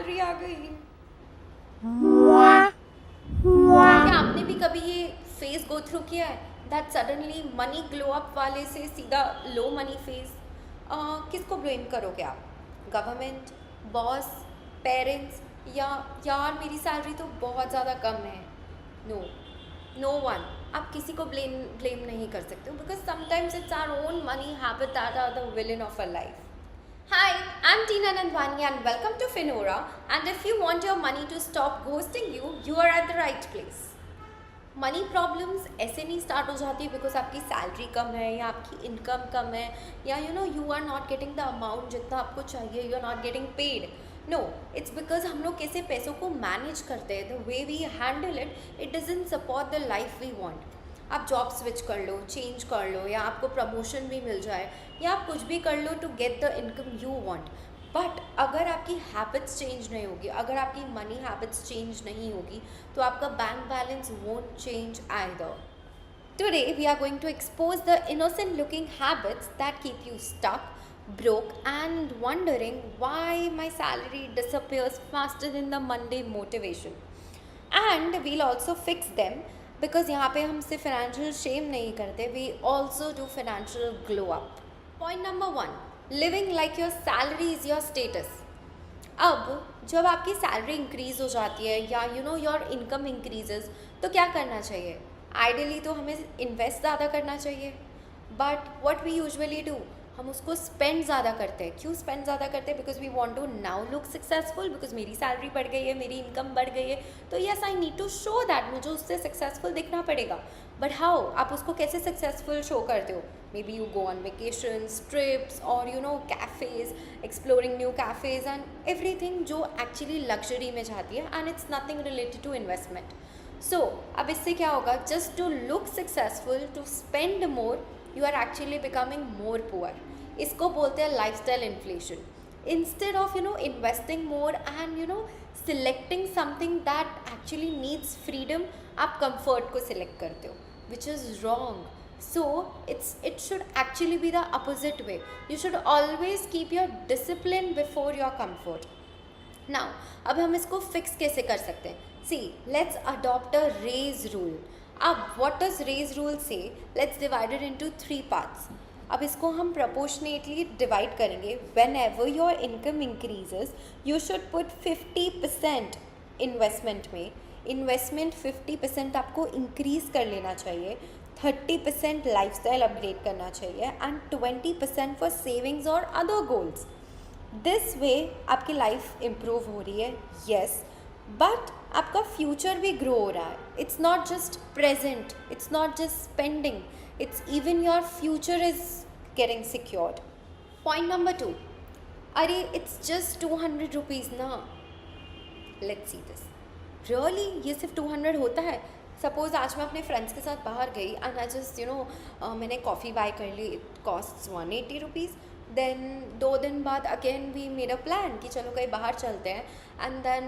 Salary आ गई। क्या आपने भी कभी ये फेज गो थ्रू किया है that suddenly money glow up वाले से सीधा लो मनी फेज? किसको ब्लेम करोगे आप? गवर्नमेंट, बॉस, पेरेंट्स, या यार मेरी सैलरी तो बहुत ज़्यादा कम है? No, no one. आप किसी को ब्लेम नहीं कर सकते हो because sometimes it's our own money habit that are the villain of a life. Hi, I'm Tina Nandwani and welcome to Finora. And if you want your money to stop ghosting you, you are at the right place. Money problems ऐसे नहीं start हो जाती because आपकी salary कम है या आपकी income कम है या you are not getting the amount जितना आपको चाहिए, you are not getting paid. No, it's because हम लोग कैसे पैसों को मैनेज करते हैं, the way we handle it, it doesn't support the life we want. आप जॉब स्विच कर लो, चेंज कर लो, या आपको प्रमोशन भी मिल जाए, या आप कुछ भी कर लो to get the income you want, but अगर आपकी हैबिट्स चेंज नहीं होगी, अगर आपकी मनी हैबिट्स चेंज नहीं होगी, तो आपका bank balance won't change either. Today we are going to expose the innocent looking habits that keep you stuck, broke, and wondering why my salary disappears faster than the Monday motivation. And we'll also fix them because यहाँ पे हम सिर्फ financial shame नहीं करते, we also do financial glow up. Point number 1, living like your salary is your status. अब जब आपकी salary increase हो जाती है या योर इनकम इंक्रीजेज, तो क्या करना चाहिए? आइडियली तो हमें इन्वेस्ट ज़्यादा करना चाहिए, but what we usually do, हम उसको स्पेंड ज़्यादा करते हैं। क्यों स्पेंड ज़्यादा करते हैं? Because we want to now look successful, because मेरी सैलरी बढ़ गई है, मेरी इनकम बढ़ गई है, तो yes I need to show that, मुझे उससे सक्सेसफुल दिखना पड़ेगा। But how? आप उसको कैसे सक्सेसफुल शो करते हो? Maybe you go on vacations, trips, और cafes, exploring new cafes and everything जो एक्चुअली लग्जरी में जाती है, and it's nothing related to investment. सो अब इससे क्या होगा? Just to look successful, to spend more, you are actually becoming more poor. इसको बोलते हैं lifestyle inflation. Instead of investing more and selecting something that actually needs freedom, आप comfort को select करते हो, which is wrong. So it should actually be the opposite way. You should always keep your discipline before your comfort. Now, अब हम इसको fix कैसे कर सकते हैं? See, let's adopt a raise rule. अब what does raise rule say? Let's divide it into 3 parts. अब इसको हम proportionately divide करेंगे. Whenever your income increases, you should put 50% investment में. इन्वेस्टमेंट 50% आपको इंक्रीज़ कर लेना चाहिए, 30% लाइफस्टाइल अपग्रेड करना चाहिए, एंड 20% फॉर सेविंग्स और अदर गोल्स। दिस वे आपकी लाइफ इम्प्रूव हो रही है, येस, बट आपका फ्यूचर भी ग्रो हो रहा है. It's not just present, it's not just spending, it's even your future is getting secured. Point number 2, अरे इट्स जस्ट 200 रुपीज़ ना. Let's see this. रियली ये सिर्फ 200 होता है? सपोज़ आज मैं अपने फ्रेंड्स के साथ बाहर गई एंड आई जस्ट मैंने कॉफ़ी बाय कर ली, इट कॉस्ट 180 रुपीज़. देन 2 दिन बाद again we made a plan कि चलो कहीं बाहर चलते हैं, एंड देन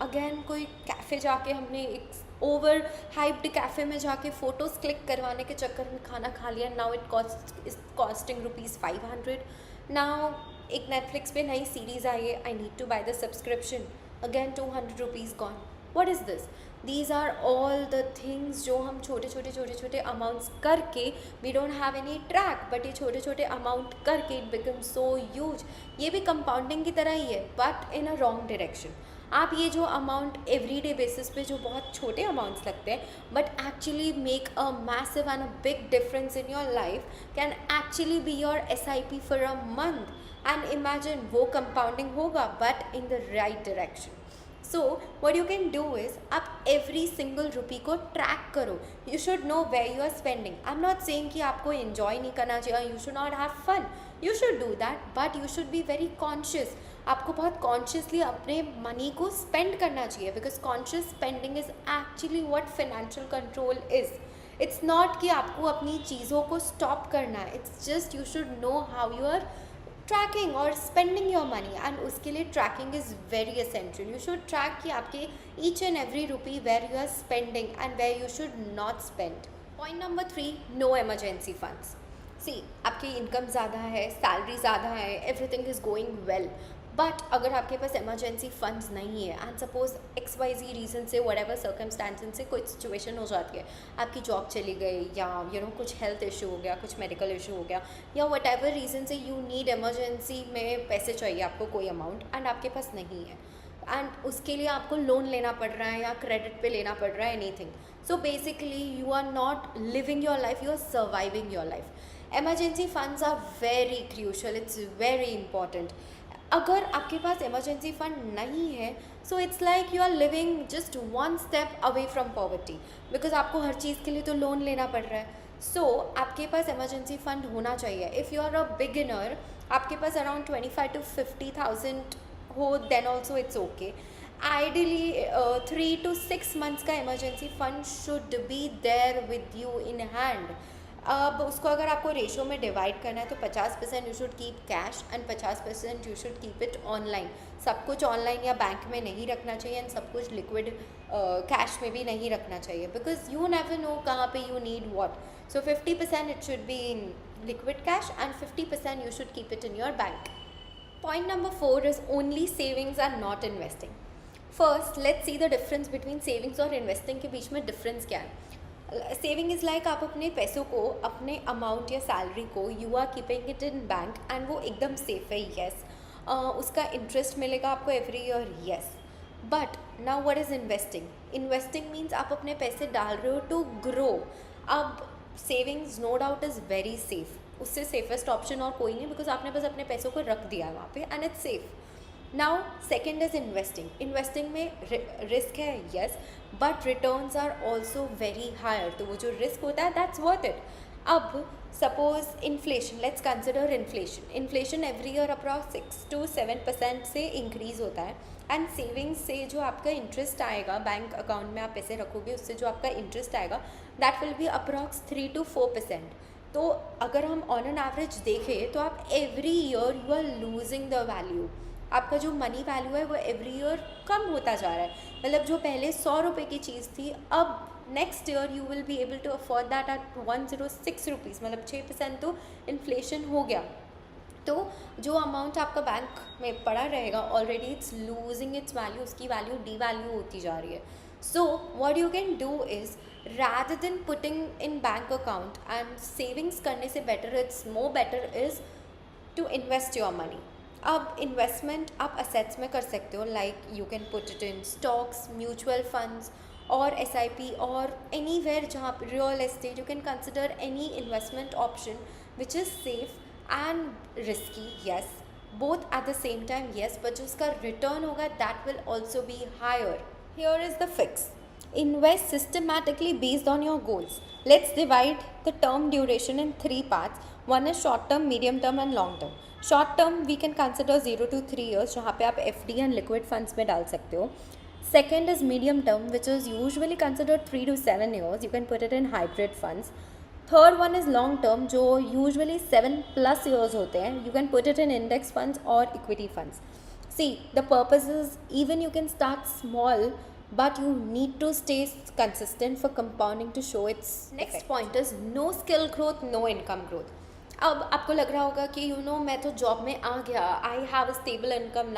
अगेन कोई कैफ़े जाके हमने एक ओवर हाइप्ड कैफ़े में जाके फ़ोटोज़ क्लिक करवाने के चक्कर में खाना खा लिया. Now it costing ₹500. नाउ एक नेटफ्लिक्स पे नई सीरीज़ आई है, I need to buy the subscription, again 200 rupees gone. What is this? These are all the things जो हम छोटे छोटे अमाउंट्स करके, we don't have any track, but ये छोटे छोटे अमाउंट करके it becomes so huge. ये भी कंपाउंडिंग की तरह ही है, but in a wrong direction. आप ये जो अमाउंट एवरीडे बेसिस पे जो बहुत छोटे अमाउंट्स लगते हैं but actually make a massive and a big difference in your life, can actually be your SIP for a month. And imagine वो कंपाउंडिंग होगा but in the right direction. So what you can do is आप every single rupee को track करो. You should know where you are spending. I am not saying कि आपको enjoy नहीं करना चाहिए, you should not have fun, you should do that, but you should be very conscious. आपको बहुत consciously अपने मनी को स्पेंड करना चाहिए, because conscious spending is actually what financial control is. It's not कि आपको अपनी चीज़ों को स्टॉप करना है, it's just you should know how you are tracking और स्पेंडिंग योर मनी, एंड उसके लिए tracking is very essential. You should track कि आपके each and every rupee where you are spending and where you should not spend. Point number 3, no emergency funds. See आपकी income ज़्यादा है, salary ज़्यादा है, everything is going well, but अगर आपके पास इमरजेंसी फंड्स नहीं है एंड सपोज XYZ रीज़न से whatever circumstances से कोई सिचुएशन हो जाती है, आपकी जॉब चली गई या कुछ हेल्थ इशू हो गया, कुछ मेडिकल इशू हो गया, या whatever रीज़न से यू नीड इमरजेंसी में पैसे चाहिए आपको कोई अमाउंट एंड आपके पास नहीं है, एंड उसके लिए आपको लोन लेना पड़ रहा है या क्रेडिट पे लेना पड़ रहा है, anything, so basically you are not living your life, you are surviving your life. Emergency funds are very crucial, it's very important. अगर आपके पास इमरजेंसी फंड नहीं है, so it's like you are living just one step away from poverty, because आपको हर चीज़ के लिए तो लोन लेना पड़ रहा है। सो आपके पास इमरजेंसी फंड होना चाहिए। If you are a beginner, आपके पास अराउंड 25 to 50,000 हो, then also it's okay. Ideally 3 to 6 months का emergency fund should be there with you in hand. अब उसको अगर आपको रेशो में डिवाइड करना है तो 50% you should keep cash and 50% you should keep it online. सब कुछ ऑनलाइन या बैंक में नहीं रखना चाहिए एंड सब कुछ लिक्विड कैश में भी नहीं रखना चाहिए, बिकॉज यू नेवर नो कहाँ पे you need what. So 50% it should be in liquid cash and 50% you should keep it in your bank. Point number 4 is only savings are not investing. First, let's see the difference between savings और investing के बीच में difference क्या है। Saving is like आप अपने पैसों को, अपने अमाउंट या सैलरी को you are keeping it in bank and वो एकदम सेफ है, येस। उसका इंटरेस्ट मिलेगा आपको every year, yes. But now what is investing? Investing means आप अपने पैसे डाल रहे हो टू ग्रो। अब savings no doubt is very safe, उससे सेफेस्ट ऑप्शन और कोई नहीं, बिकॉज आपने बस अपने पैसों को रख दिया है वहाँ पे and it's safe. Now second is investing. Investing में रिस्क है, yes, but returns are also very higher, तो वो जो रिस्क होता है दैट्स वर्थ इट। अब suppose inflation, let's consider inflation. Inflation every year approx 6 to 7% से इंक्रीज़ होता है एंड सेविंग्स से जो आपका इंटरेस्ट आएगा, बैंक अकाउंट में आप पैसे रखोगे, उससे जो आपका इंटरेस्ट आएगा that will be approx 3 to 4%। तो अगर हम ऑन एन एवरेज देखें तो आप every year you are losing the value. आपका जो मनी वैल्यू है वो एवरी ईयर कम होता जा रहा है। मतलब जो पहले 100 रुपये की चीज़ थी, अब next year you will be able to afford that at 106 rupees, मतलब 6% तो इन्फ्लेशन हो गया। तो जो अमाउंट आपका बैंक में पड़ा रहेगा already it's losing its value, उसकी वैल्यू डी वैल्यू होती जा रही है। सो what you can do is, rather than putting in bank account and savings करने से better, it's more better is to invest your money. अब इन्वेस्टमेंट आप assets में कर सकते हो, like you can put it in stocks, mutual funds और SIP और एनी वेयर जहाँ पर real estate, you can consider any investment option which is safe and risky, yes, both at the same time, yes, but जो उसका return होगा that will also be higher. Here is the fix: invest systematically based on your goals. Let's divide the term duration in 3 parts. One is short term, medium term and long term. Short term we can consider 0 to 3 years, जहाँ पे आप FD and liquid funds में डाल सकते हो. Second is medium term, which is usually considered 3 to 7 years. You can put it in hybrid funds. Third one is long term, जो usually 7+ years होते हैं. You can put it in index funds or equity funds. See, the purpose is even you can start small, but you need to stay consistent for compounding to show its next effect. Point is no skill growth, no income growth. अब आपको लग रहा होगा कि मैं तो job में आ गया, I have a stable income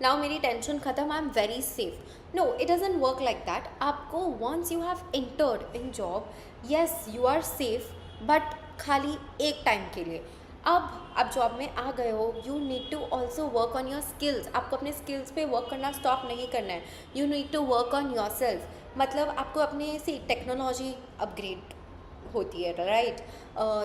now मेरी टेंशन ख़त्म, I am very safe. No, it doesn't work like that. आपको once you have entered in job, yes you are safe, but खाली एक टाइम के लिए। अब आप जॉब में आ गए हो, you need to also work on your skills. आपको अपने स्किल्स पे वर्क करना स्टॉप नहीं करना है, you need to work on yourself. मतलब आपको अपने से टेक्नोलॉजी अपग्रेड होती है, right?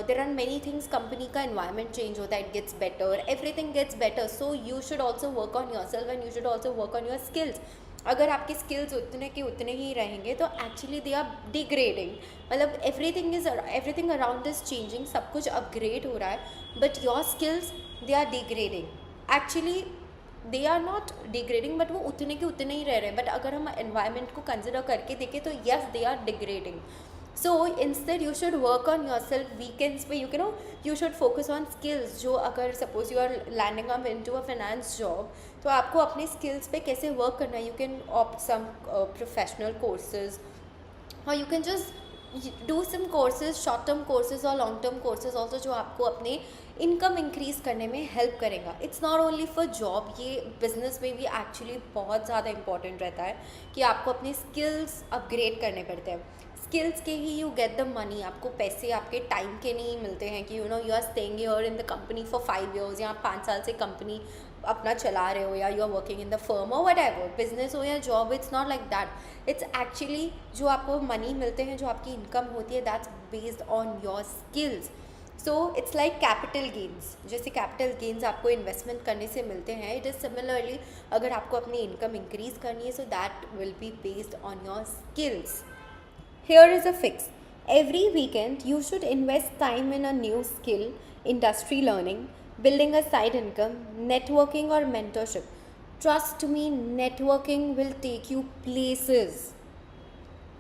There are many things, company का एनवायरनमेंट चेंज होता है, it gets better, everything gets better, so you should also work on yourself and you should also work on your skills. अगर आपके skills उतने के उतने ही रहेंगे तो एक्चुअली दे आर डिग्रेडिंग। मतलब एवरीथिंग अराउंड इज चेंजिंग, सब कुछ अपग्रेड हो रहा है, but your skills they are degrading. Actually they are not degrading, but वो उतने के उतने ही रह रहे हैं। बट अगर हम एनवायरनमेंट को कंसिडर करके देखें तो yes they are degrading. So instead you should work on yourself. Weekends पे you should focus on skills. जो अगर suppose you are landing up into a finance job, तो आपको अपने स्किल्स पे कैसे वर्क करना है। You can opt some professional courses और you can just do some courses, short term courses और लॉन्ग टर्म कोर्सेज ऑल्सो, जो आपको अपने इनकम इंक्रीज़ करने में हेल्प करेगा. It's not only for job, ये बिजनेस में भी एक्चुअली बहुत ज़्यादा इंपॉर्टेंट रहता है कि आपको अपने स्किल्स अपग्रेड करने पड़ते हैं. स्किल्स के ही यू गेट द मनी. आपको पैसे आपके टाइम के नहीं मिलते हैं कि you are staying here in the company for 5 years, या आप 5 साल से कंपनी अपना चला रहे हो, या you are working in the firm और व्हाटएवर, बिजनेस हो या job. It's not like that. It's actually जो आपको मनी मिलते हैं, जो आपकी इनकम होती है, that's based on your skills. So it's like capital gains. जैसे कैपिटल गेन्स आपको इन्वेस्टमेंट करने से मिलते हैं, इट इज़ सिमिलरली अगर आपको अपनी इनकम इंक्रीज़ करनी है, so that will be based on your skills. Here is a fix. Every weekend, you should invest time in a new skill, industry learning, building a side income, networking, or mentorship. Trust me, networking will take you places.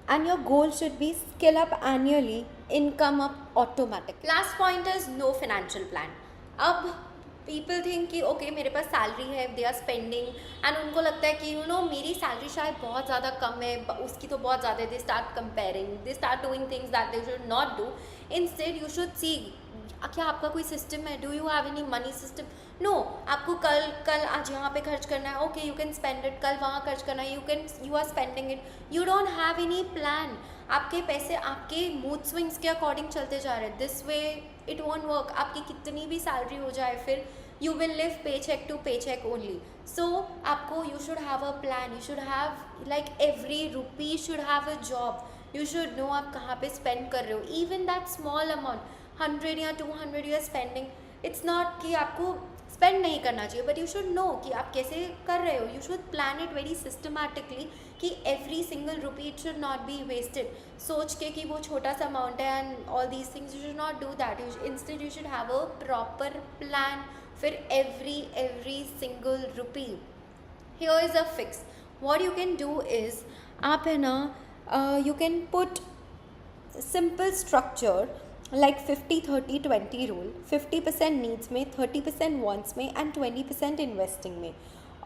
And your goal should be skill up annually, income up automatic. Last point is no financial plan. अब people think कि okay मेरे पास salary है, they are spending, and उनको लगता है कि मेरी salary शायद बहुत ज़्यादा कम है, उसकी तो बहुत ज़्यादा है. They start comparing, they start doing things that they should not do. Instead you should see क्या आपका कोई सिस्टम है. Do you have any money system? No. आपको कल आज यहाँ पे खर्च करना है, okay you can spend it. कल वहाँ खर्च करना है, you are spending it. You don't have any plan. आपके पैसे आपके मूड स्विंग्स के अकॉर्डिंग चलते जा रहे हैं. This way it won't work. आपकी कितनी भी सैलरी हो जाए, फिर you will live paycheck to paycheck only. So आपको you should have a plan. You should have like every rupee should have a job. You should know आप कहाँ पे spend कर रहे हो. Even that small amount, 100 या 200 you are spending. It's not कि आपको spend नहीं करना चाहिए, but you should know कि आप कैसे कर रहे हो. You should plan it very systematically कि every single rupee it should not be wasted. सोच के कि वो छोटा सा amount है and all these things, you should not do that. Instead you should have a proper plan for every single rupee. Here is a fix. What you can do is आप है ना you can put simple structure like 50-30-20 rule. 50% needs में, 30% wants में and 20% investing में.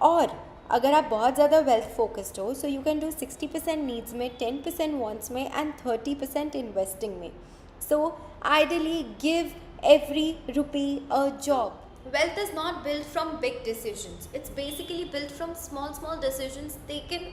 और अगर आप बहुत ज़्यादा वेल्थ फोकस्ड हो, so you can do 60% needs में, 10% wants में and 30% investing में. So ideally give every rupee a job. Wealth is not built from big decisions. It's basically built from small decisions taken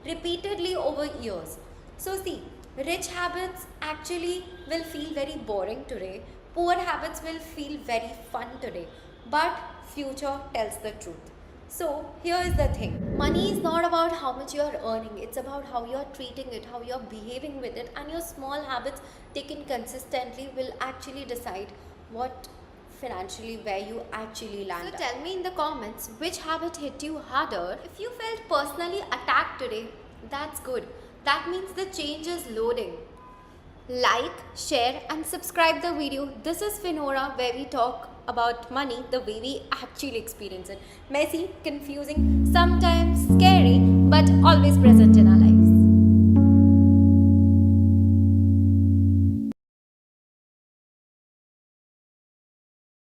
repeatedly over years. So see, rich habits actually will feel very boring today. Poor habits will feel very fun today. But future tells the truth. So here is the thing. Money is not about how much you are earning. It's about how you are treating it, how you are behaving with it. And your small habits taken consistently will actually decide what financially where you actually land. So tell me in the comments which habit hit you harder. If you felt personally attacked today, that's good. That means the change is loading. Like, share and subscribe the video. This is Finora, where we talk about money the way we actually experience it. Messy, confusing, sometimes scary, but always present in our life.